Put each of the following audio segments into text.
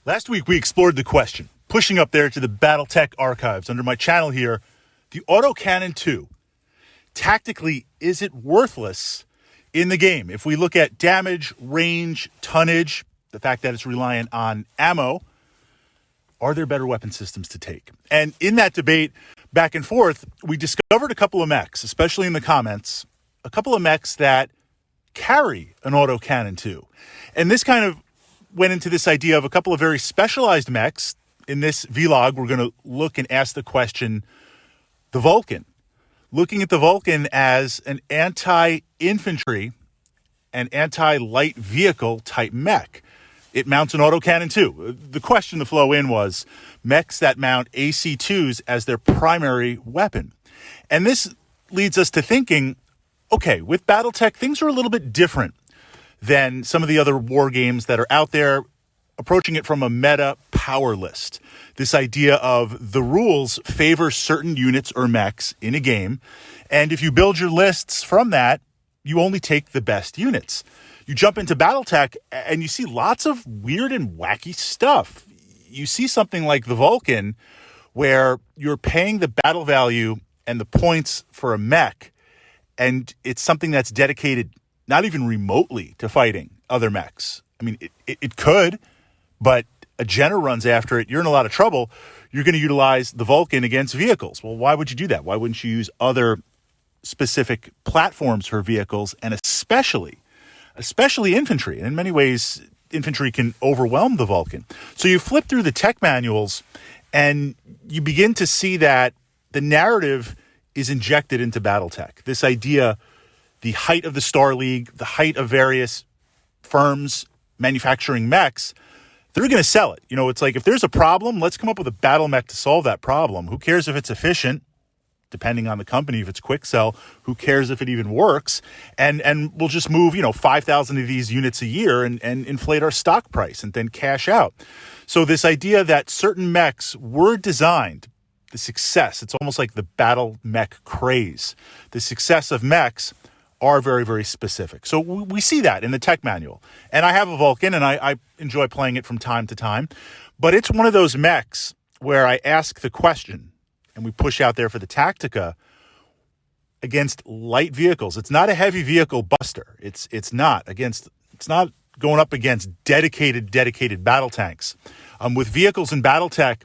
Last week, we explored the question, pushing up there to the Battletech archives under my channel here, the Autocannon 2. Tactically, is it worthless in the game? If we look at damage, range, tonnage, the fact that it's reliant on ammo, are there better weapon systems to take? And in that debate, back and forth, we discovered a couple of mechs, especially in the comments, a couple of mechs that carry an Autocannon 2. And this kind of went into this idea of a couple of very specialized mechs. In this vlog, we're going to look and ask the question, the Vulcan. Looking at the Vulcan as an anti-infantry and anti-light vehicle type mech. It mounts an Autocannon 2. The question to flow in was mechs that mount AC-2s as their primary weapon. And this leads us to thinking, okay, with Battletech, things are a little bit different than some of the other war games that are out there, approaching it from a meta power list. This idea of the rules favor certain units or mechs in a game, and if you build your lists from that, you only take the best units. You jump into Battletech, and you see lots of weird and wacky stuff. You see something like the Vulcan, where you're paying the battle value and the points for a mech, and it's something that's dedicated not even remotely to fighting other mechs. I mean, it could, but a Jenner runs after it. You're in a lot of trouble. You're going to utilize the Vulcan against vehicles. Well, why would you do that? Why wouldn't you use other specific platforms for vehicles, and especially infantry? And in many ways, infantry can overwhelm the Vulcan. So you flip through the tech manuals, and you begin to see that the narrative is injected into Battletech. This idea, the height of the Star League, the height of various firms manufacturing mechs, they're going to sell it. You know, it's like, if there's a problem, let's come up with a battle mech to solve that problem. Who cares if it's efficient? Depending on the company, if it's quick sell, who cares if it even works? And we'll just move, 5,000 of these units a year and inflate our stock price and then cash out. So this idea that certain mechs were designed, the success, it's almost like the battle mech craze. The success of mechs are very, very specific. So we see that in the tech manual. And I have a Vulcan, and I enjoy playing it from time to time. But it's one of those mechs where I ask the question, and we push out there for the Tactica against light vehicles. It's not a heavy vehicle buster. It's not going up against dedicated battle tanks. With vehicles in Battletech,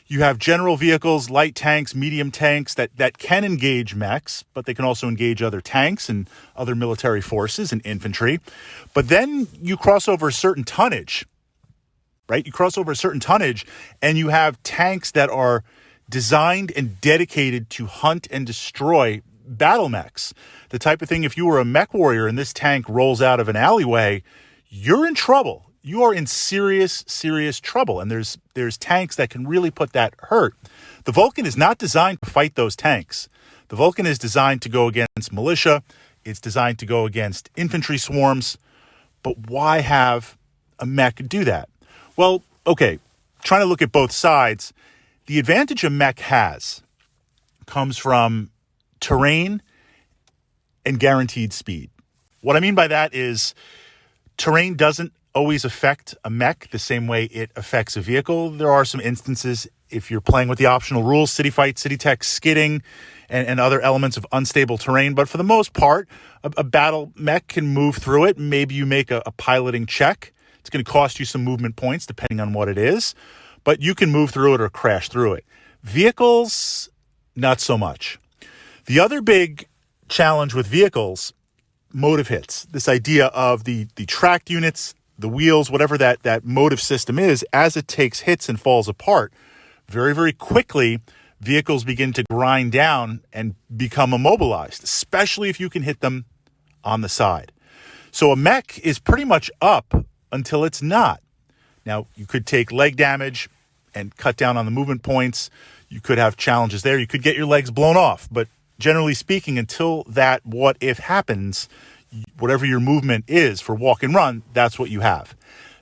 you have general vehicles, light tanks, medium tanks that can engage mechs, but they can also engage other tanks and other military forces and infantry. But then you cross over a certain tonnage, right? You cross over a certain tonnage, and you have tanks that are designed and dedicated to hunt and destroy battle mechs. The type of thing, if you were a mech warrior and this tank rolls out of an alleyway, you're in trouble. You are in serious trouble. And there's tanks that can really put that hurt. The Vulcan is not designed to fight those tanks. The Vulcan is designed to go against militia. It's designed to go against infantry swarms. But why have a mech do that? Well, okay, trying to look at both sides, the advantage a mech has comes from terrain and guaranteed speed. What I mean by that is terrain doesn't always affect a mech the same way it affects a vehicle. There are some instances, if you're playing with the optional rules, city fight, city tech, skidding, and other elements of unstable terrain. But for the most part, a battle mech can move through it. Maybe you make a piloting check. It's going to cost you some movement points depending on what it is, but you can move through it or crash through it. Vehicles, not so much. The other big challenge with vehicles, motive hits. This idea of the tracked units, the wheels, whatever that motive system is, as it takes hits and falls apart, very, very quickly, vehicles begin to grind down and become immobilized, especially if you can hit them on the side. So a mech is pretty much up until it's not. Now, you could take leg damage and cut down on the movement points. You could have challenges there. You could get your legs blown off. But generally speaking, until that what if happens, whatever your movement is for walk and run, that's what you have.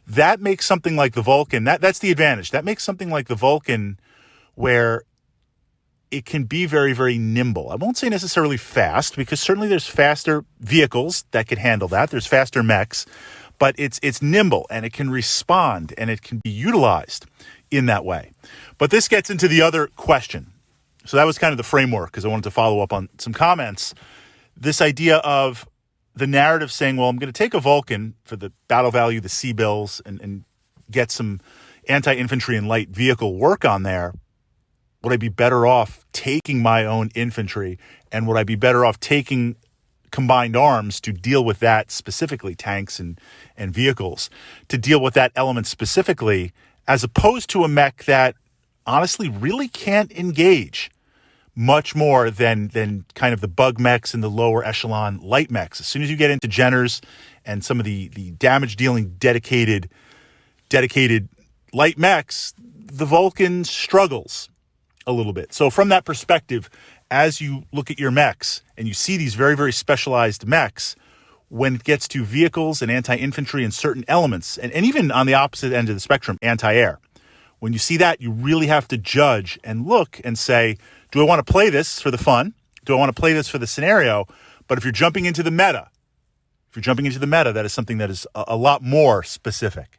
That makes something like the Vulcan, that's the advantage. That makes something like the Vulcan where it can be very, very nimble. I won't say necessarily fast, because certainly there's faster vehicles that can handle that. There's faster mechs. but it's nimble and it can respond and it can be utilized in that way. But this gets into the other question. So that was kind of the framework, because I wanted to follow up on some comments. This idea of the narrative saying, well, I'm going to take a Vulcan for the battle value, the C-bills, and get some anti-infantry and light vehicle work on there. Would I be better off taking my own infantry? And would I be better off taking combined arms to deal with that specifically, tanks and vehicles, to deal with that element specifically, as opposed to a mech that honestly really can't engage much more than kind of the bug mechs and the lower echelon light mechs? As soon as you get into Jenners and some of the damage dealing dedicated light mechs, the Vulcan struggles a little bit. So from that perspective, as you look at your mechs and you see these very, very specialized mechs, when it gets to vehicles and anti-infantry and certain elements, and even on the opposite end of the spectrum, anti-air, when you see that, you really have to judge and look and say, do I want to play this for the fun? Do I want to play this for the scenario? But if you're jumping into the meta, that is something that is a lot more specific.